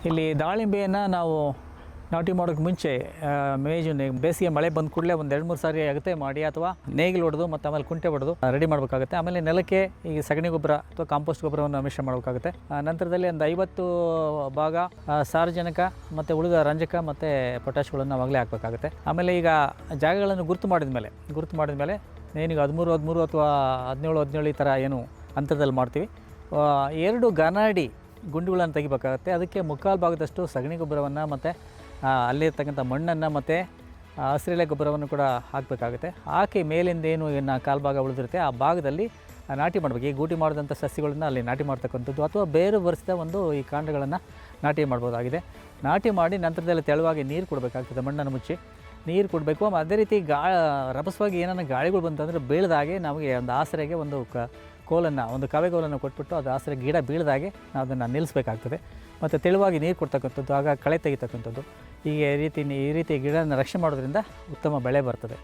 ಇಲ್ಲಿ ದಾಳಿಂಬೆಯನ್ನು ನಾವು ನಾಟಿ ಮಾಡೋಕ್ಕೆ ಮುಂಚೆ ಬೇಸಿಗೆ ಮಳೆ ಬಂದ ಕೂಡಲೇ ಒಂದು 2-3 ಸಾರಿ ಅಗತೆ ಮಾಡಿ ಅಥವಾ ನೇಗಿಲು ಹೊಡೆದು ಮತ್ತು ಆಮೇಲೆ ಕುಂಟೆ ಹೊಡೆದು ರೆಡಿ ಮಾಡಬೇಕಾಗುತ್ತೆ. ಆಮೇಲೆ ನೆಲಕ್ಕೆ ಈ ಸಗಣಿ ಗೊಬ್ಬರ ಅಥವಾ ಕಾಂಪೋಸ್ಟ್ ಗೊಬ್ಬರವನ್ನು ಮಿಶ್ರಣ ಮಾಡಬೇಕಾಗುತ್ತೆ. ನಂತರದಲ್ಲಿ ಒಂದು 50 ಭಾಗ ಸಾರಜನಕ ಮತ್ತು ಉಳಿದ ರಂಜಕ ಮತ್ತು ಪೊಟ್ಯಾಶ್ಗಳನ್ನು ಅವಾಗಲೇ ಹಾಕಬೇಕಾಗುತ್ತೆ. ಆಮೇಲೆ ಈಗ ಜಾಗಗಳನ್ನು ಗುರುತು ಮಾಡಿದ ಮೇಲೆ ಏನೀಗ 13 ಅಥವಾ 17 ಈ ಥರ ಏನು ಅಂತರದಲ್ಲಿ ಮಾಡ್ತೀವಿ. 2 ಘನ ಗುಂಡುಗಳನ್ನು ತೆಗಿಬೇಕಾಗುತ್ತೆ. ಅದಕ್ಕೆ 3/4 ಭಾಗದಷ್ಟು ಸಗಣಿ ಗೊಬ್ಬರವನ್ನು ಮತ್ತು ಅಲ್ಲಿರ್ತಕ್ಕಂಥ ಮಣ್ಣನ್ನು ಮತ್ತು ಹಸಿರೆಲೆ ಗೊಬ್ಬರವನ್ನು ಕೂಡ ಹಾಕಬೇಕಾಗುತ್ತೆ. ಹಾಕಿ ಮೇಲಿಂದ ಏನು 4 ಭಾಗ ಉಳಿದಿರುತ್ತೆ ಆ ಭಾಗದಲ್ಲಿ ನಾಟಿ ಮಾಡಬೇಕು. ಈ ಗೂಟಿ ಮಾಡಿದಂಥ ಸಸ್ಯಗಳನ್ನು ಅಲ್ಲಿ ನಾಟಿ ಮಾಡ್ತಕ್ಕಂಥದ್ದು ಅಥವಾ ಬೇರು ಬರೆಸಿದ ಈ ಕಾಂಡಗಳನ್ನು ನಾಟಿ ಮಾಡ್ಬೋದಾಗಿದೆ. ನಾಟಿ ಮಾಡಿ ನಂತರದಲ್ಲಿ ತೆಳುವಾಗಿ ನೀರು ಕೊಡಬೇಕಾಗ್ತದೆ. ಮಣ್ಣನ್ನು ಮುಚ್ಚಿ ನೀರು ಕೊಡಬೇಕು. ಅದೇ ರೀತಿ ರಭಸವಾಗಿ ಏನಾನ ಗಾಳಿಗಳು ಬಂತಂದರೆ ಬೀಳದಾಗೆ ನಮಗೆ ಒಂದು ಆಸರೆಗೆ ಒಂದು ಕವೆಗೋಲನ್ನು ಕೊಟ್ಬಿಟ್ಟು ಅದು ಆಸರೆ ಗಿಡ ಬೀಳದಾಗೆ ನಾವು ಅದನ್ನು ನಿಲ್ಲಿಸಬೇಕಾಗ್ತದೆ. ಮತ್ತು ತೆಳುವಾಗಿ ನೀರು ಕೊಡ್ತಕ್ಕಂಥದ್ದು, ಆಗ ಕಳೆ ತೆಗಿತಕ್ಕಂಥದ್ದು, ಈ ರೀತಿ ಗಿಡನ ರಕ್ಷಣೆ ಮಾಡೋದ್ರಿಂದ ಉತ್ತಮ ಬೆಳೆ ಬರ್ತದೆ.